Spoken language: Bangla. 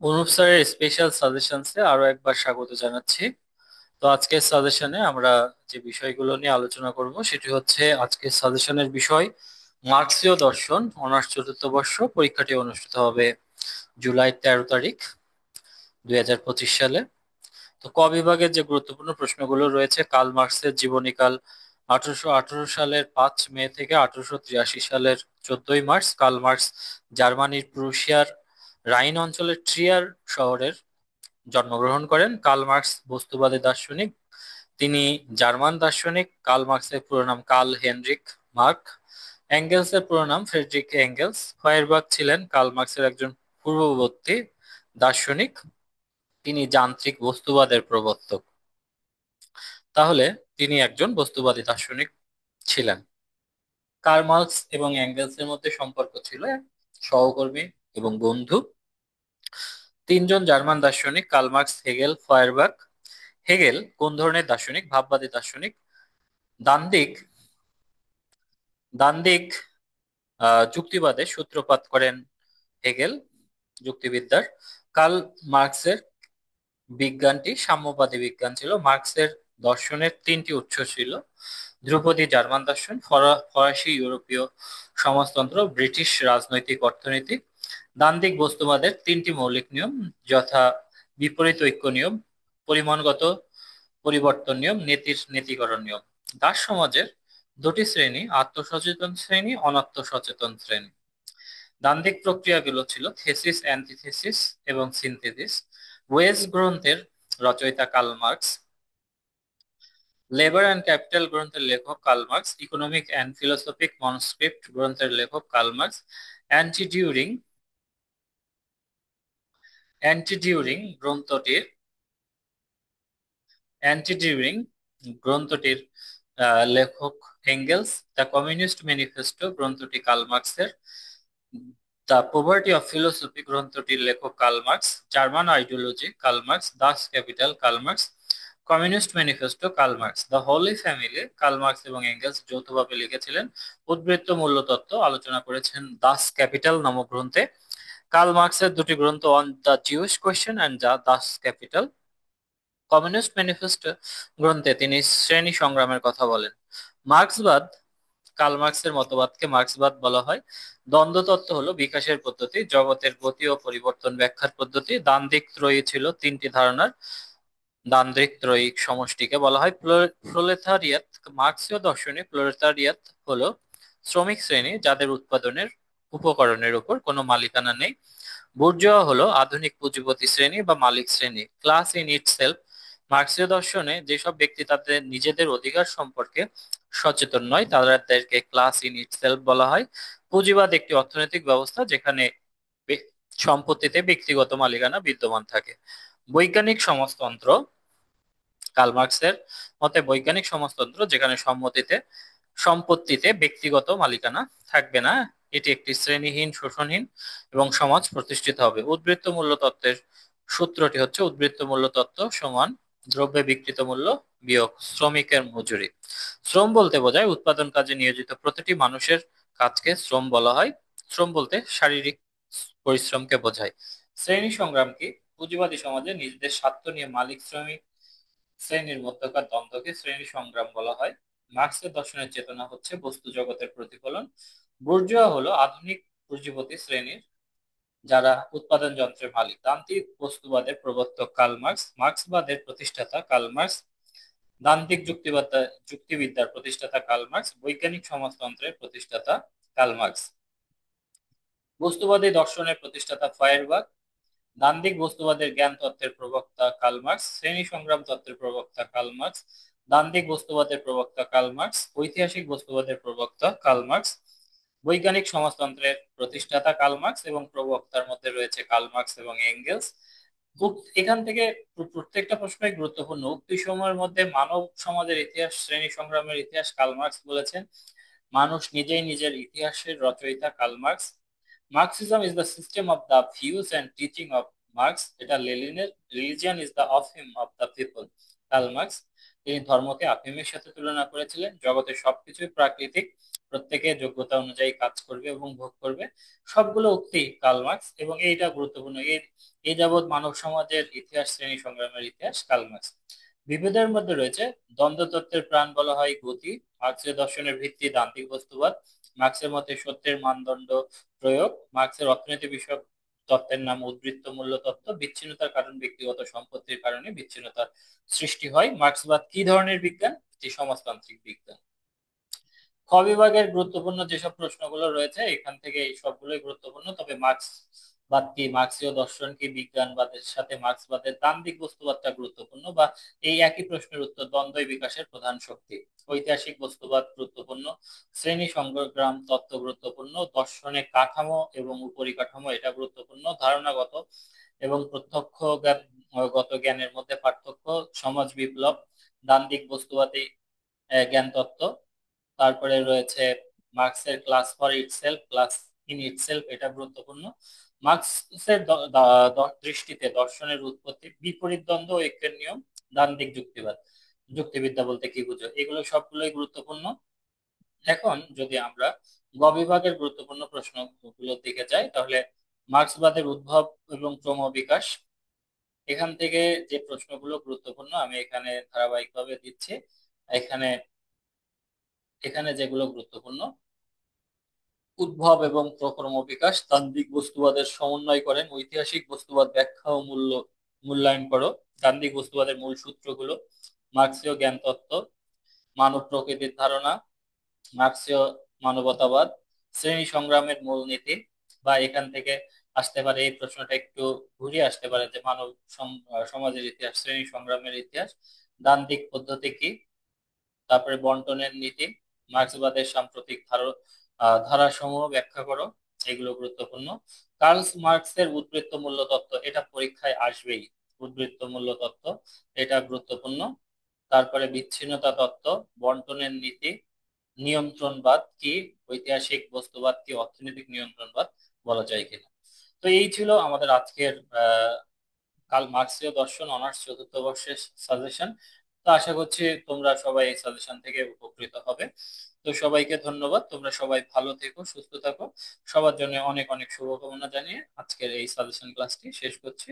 অনুপ স্যারের স্পেশাল সাজেশনসে আরো একবার স্বাগত জানাচ্ছি। তো আজকের সাজেশনে আমরা যে বিষয়গুলো নিয়ে আলোচনা করব সেটি হচ্ছে আজকের সাজেশনের বিষয় মার্ক্সীয় দর্শন অনার্স চতুর্থ বর্ষ। পরীক্ষাটি অনুষ্ঠিত হবে জুলাই 13 তারিখ 2025 সালে। তো ক বিভাগের যে গুরুত্বপূর্ণ প্রশ্নগুলো রয়েছে: কার্ল মার্কসের জীবনীকাল 1818 সালের 5 মে থেকে 1883 সালের 14ই মার্চ। কার্ল মার্কস জার্মানির প্রুশিয়ার রাইন অঞ্চলের ট্রিয়ার শহরের জন্মগ্রহণ করেন। কার্ল মার্কস বস্তুবাদী দার্শনিক। তিনি জার্মান দার্শনিক। কার্ল মার্কসের পুরো নাম কার্ল হেনরিক মার্ক। এঙ্গেলসের পুরো নাম ফ্রেডরিক এঙ্গেলস। ফয়ারবাখ ছিলেন কার্ল মার্কসের একজন পূর্ববর্তী দার্শনিক। তিনি যান্ত্রিক বস্তুবাদের প্রবর্তক। তাহলে তিনি একজন বস্তুবাদী দার্শনিক ছিলেন। কার্ল মার্কস এবং এঙ্গেলসের মধ্যে সম্পর্ক ছিল সহকর্মী এবং বন্ধু। তিনজন জার্মান দার্শনিক: কার্ল মার্কস, হেগেল, ফয়ারবাখ। হেগেল কোন ধরনের দার্শনিক? ভাববাদী দার্শনিক। দান্দিক দান্দিক যুক্তিবাদের সূত্রপাত করেন হেগেল যুক্তিবিদ্যার। কার্ল মার্কসের বিজ্ঞানটি সাম্যবাদী বিজ্ঞান ছিল। মার্কসের দর্শনের তিনটি উৎস ছিল: ধ্রুপদী জার্মান দর্শন, ফরাসি ইউরোপীয় সমাজতন্ত্র, ব্রিটিশ রাজনৈতিক অর্থনীতি। দান্দিক বস্তুবাদের তিনটি মৌলিক নিয়ম, যথা বিপরীত ঐক্য নিয়ম, পরিমাণগত পরিবর্তন নিয়ম, নীতিকরণ নিয়ম। দাস সমাজের দুটি শ্রেণী: আত্মসচেতন শ্রেণী, অনাত্মসচেতন শ্রেণী। দান্দিক প্রক্রিয়াগুলো ছিল থেসিস, অ্যান্টিথেসিস এবং সিনথেসিস। ওয়েজ গ্রন্থের রচয়িতা Karl Marx. Labour and capital গ্রন্থের লেখক Karl Marx. Economic and philosophic manuscript গ্রন্থের লেখক কার্ল মার্কস। অ্যান্টিডিউরিং অ্যান্টিডিউরিং গ্রন্থটির অ্যান্টিডিউরিং গ্রন্থটির লেখক এঙ্গেলস। দ্য কমিউনিস্ট ম্যানিফেস্টো গ্রন্থটি কার্ল মার্কসের। দ্য পভার্টি অফ ফিলোসফি গ্রন্থটির লেখক Karl marks. German ideology Karl Marx. Das capital Karl Marx. Communist manifesto Karl Marx. The Holi family Karl Marx এবং এঙ্গেলস যৌথভাবে লিখেছিলেন। উদ্বৃত্ত মূল্যতত্ত্ব আলোচনা করেছেন দাস ক্যাপিটাল নামক গ্রন্থে। কার্ল মার্কসের দুটি গ্রন্থ: on the Jews question and the Das capital. Communist manifesto গ্রন্থে তিনি শ্রেণী সংগ্রামের কথা বলেন। মার্ক্সবাদ কার্ল মার্কসের মতবাদকে মার্ক্সবাদ বলা হয়। দ্বন্দ্বতত্ত্ব হলো বিকাশের পদ্ধতি, জগতের গতি ও পরিবর্তন ব্যাখ্যার পদ্ধতি। দ্বান্দ্বিক ত্রয়ী ছিল তিনটি ধারণার দ্বান্দ্বিক ত্রয়ী সমষ্টিকে বলা হয় প্রলেতারিয়াত। মার্ক্সীয় দর্শনে প্রলেতারিয়াত হলো শ্রমিক শ্রেণী যাদের উৎপাদনের উপকরণের উপর কোনো মালিকানা নেই। বুর্জোয়া হলো আধুনিক পুঁজিপতি শ্রেণী বা মালিক শ্রেণী। ক্লাস ইন ইটসেলফ, মার্ক্সীয় দর্শনে যেসব ব্যক্তি তাদের নিজেদের অধিকার সম্পর্কে সচেতন নয় তাদেরকে ক্লাস ইন ইটসেলফ বলা হয়। পুঁজিবাদ একটি অর্থনৈতিক ব্যবস্থা যেখানে বে- সম্পত্তিতে ব্যক্তিগত মালিকানা বিদ্যমান থাকে। বৈজ্ঞানিক সমাজতন্ত্র কার্ল মার্কসের মতে বৈজ্ঞানিক সমাজতন্ত্র যেখানে সম্পত্তিতে ব্যক্তিগত মালিকানা থাকবে না, এটি একটি শ্রেণীহীন, শোষণহীন এবং সমাজ প্রতিষ্ঠিত হবে। উদ্বৃত্ত মূল্য তত্ত্বের সূত্রটি হচ্ছে: উদ্বৃত্ত মূল্য তত্ত্ব সমান দ্রব্যে বিক্রিত মূল্য বিয়োগ শ্রমিকের মজুরি। শ্রম বলতে বোঝায় উৎপাদন কাজে নিয়োজিত প্রতিটি মানুষের কাজকে শ্রম বলা হয়। শ্রম বলতে শারীরিক পরিশ্রমকে বোঝায়। শ্রেণী সংগ্রাম কি? পুঁজিবাদী সমাজে নিজেদের স্বার্থ নিয়ে মালিক শ্রমিক শ্রেণীর মধ্যকার দ্বন্দ্বকে শ্রেণী সংগ্রাম বলা হয়। মার্ক্সের দর্শনের চেতনা হচ্ছে বস্তু জগতের প্রতিফলন। বুর্জোয়া হলো আধুনিক পুঁজিপতি শ্রেণীর যারা উৎপাদন যন্ত্রের মালিক। তান্ত্রিক বস্তুবাদের প্রবর্তক কার্ল মার্কস। মার্ক্সবাদের প্রতিষ্ঠাতা কার্ল মার্কস। দান্তিক যুক্তিবিদ্যার প্রতিষ্ঠাতা কার্ল মার্কস। বৈজ্ঞানিক সমাজতন্ত্রের প্রতিষ্ঠাতা কার্ল মার্কস। বস্তুবাদী দর্শনের প্রতিষ্ঠাতা ফয়ারবাখ। দান্দিক বস্তুবাদের জ্ঞান তত্ত্বের প্রবক্তা কার্ল মার্কস। শ্রেণী সংগ্রাম তত্ত্বের প্রবক্তা কার্ল মার্কস। দান্দিক বস্তুবাদের প্রবক্তা কার্ল মার্কস। ঐতিহাসিক বস্তুবাদের প্রবক্তা কার্ল মার্কস। বৈজ্ঞানিক সমাজতন্ত্রের প্রতিষ্ঠাতা কার্ল মার্কস এবং প্রবক্তার মধ্যে রয়েছে কার্ল মার্কস এবং এঙ্গেলস। এখান থেকে প্রত্যেকটা প্রশ্নই গুরুত্বপূর্ণ। উক্তি সময়ের মধ্যে মানব সমাজের ইতিহাস, শ্রেণী সংগ্রামের ইতিহাস কার্ল মার্কস বলেছেন। মানুষ নিজেই নিজের ইতিহাসের রচয়িতা Karl Marx. Marxism is the system of the views and teaching of Marx. এটা লেনিনের religion is the of him of the people Karl Marx. তিনি ধর্মকে আফিমের সাথে তুলনা করেছিলেন। জগতের সবকিছুই প্রাকৃতিক, প্রত্যেকে যোগ্যতা অনুযায়ী কাজ করবে এবং ভোগ করবে। সবগুলো উক্তি কার্ল মার্কস, এবং এইটা গুরুত্বপূর্ণ। এই যাবৎ মানব সমাজের ইতিহাস, শ্রেণী সংগ্রামের ইতিহাস কার্ল মার্কস। বিভেদের মধ্যে রয়েছে দ্বন্দ্ব তত্ত্বের প্রাণ বলা হয় গতি, মার্ক্সের দর্শনের ভিত্তি দান্তিক বস্তুবাদ, মার্ক্সের মতে সত্যের মানদণ্ড প্রয়োগ, মার্ক্সের অর্থনীতি বিষয়ক তত্ত্বের নাম উদ্বৃত্ত মূল্য তত্ত্ব, বিচ্ছিন্নতার কারণ ব্যক্তিগত সম্পত্তির কারণে বিচ্ছিন্নতার সৃষ্টি হয়। মার্ক্সবাদ কি ধরনের বিজ্ঞান? এটি সমাজতান্ত্রিক বিজ্ঞান। খ বিভাগের গুরুত্বপূর্ণ যেসব প্রশ্নগুলো রয়েছে এখান থেকে এই সবগুলোই গুরুত্বপূর্ণ, তবে মার্ক্সবাদ কি, মার্ক্সীয় দর্শন কি, বিজ্ঞানবাদের সাথে মার্ক্সবাদের দ্বান্দ্বিক বস্তুবাদটা গুরুত্বপূর্ণ, বা এই একই প্রশ্নের উত্তর দ্বন্দ্বই বিকাশের প্রধান শক্তি। ঐতিহাসিক বস্তুবাদ গুরুত্বপূর্ণ, শ্রেণী সংগ্রাম তত্ত্ব গুরুত্বপূর্ণ, দর্শনের কাঠামো এবং উপরিকাঠামো এটা গুরুত্বপূর্ণ, ধারণাগত এবং প্রত্যক্ষগত জ্ঞানের মধ্যে পার্থক্য, সমাজ বিপ্লব, দ্বান্দ্বিক বস্তুবাদী জ্ঞান তত্ত্ব। তারপরে রয়েছে মার্কসের class for itself, class in itself, এটা গুরুত্বপূর্ণ। মার্কসের দৃষ্টিতে দর্শনের উৎপত্তি, বিপরীত দ্বন্দ্ব ও ঐক্যের নিয়ম, দ্বান্দ্বিক যুক্তিবাদ, যুক্তিবিদ্যা বলতে কি বুঝো, এগুলো সবগুলোই গুরুত্বপূর্ণ। এখন যদি আমরা গ বিভাগের গুরুত্বপূর্ণ প্রশ্নগুলোর দিকে যাই, তাহলে মার্ক্সবাদের উদ্ভব এবং ক্রমবিকাশ, এখান থেকে যে প্রশ্নগুলো গুরুত্বপূর্ণ আমি এখানে ধারাবাহিকভাবে দিচ্ছি। এখানে এখানে যেগুলো গুরুত্বপূর্ণ: উদ্ভব এবং ক্রমবিকাশ, তান্ত্রিক বস্তুবাদের সমন্বয় করেন, ঐতিহাসিক বস্তুবাদ ব্যাখ্যা ও মূল্যায়ন করো, তান্ত্রিক বস্তুবাদের মূল সূত্রগুলো, মার্ক্সীয় জ্ঞান তত্ত্ব, মানব প্রকৃতির ধারণা, মার্ক্সীয় মানবতাবাদ, শ্রেণী সংগ্রামের মূলনীতি, বা এখান থেকে আসতে পারে এই প্রশ্নটা একটু ঘুরিয়ে আসতে পারে যে মানব সমাজের ইতিহাস, শ্রেণী সংগ্রামের ইতিহাস, দ্বান্দ্বিক পদ্ধতি কি, তারপরে বন্টনের নীতি, মার্ক্সবাদের সাম্প্রতিক ধারাসমূহ ব্যাখ্যা করো, এগুলো গুরুত্বপূর্ণ। কার্ল মার্ক্সের উদ্বৃত্ত মূল্য তত্ত্ব, এটা পরীক্ষায় আসবেই, উদ্বৃত্ত মূল্য তত্ত্ব এটা গুরুত্বপূর্ণ। তারপরে বিচ্ছিন্নতা তত্ত্ব, বন্টনের নীতি, নিয়ন্ত্রণবাদ কি, ঐতিহাসিক বস্তুবাদ কি, অর্থনৈতিক নিয়ন্ত্রণবাদ বলা যায় কিনা। তো এই ছিল আমাদের আজকের কার্ল মার্ক্সীয় দর্শন অনার্স চতুর্থ বর্ষের সাজেশন। তো আশা করছি তোমরা সবাই এই সাজেশন থেকে উপকৃত হবে। তো সবাইকে ধন্যবাদ, তোমরা সবাই ভালো থেকো, সুস্থ থাকো। সবার জন্য অনেক অনেক শুভকামনা জানিয়ে আজকের এই সাজেশন ক্লাসটি শেষ করছি।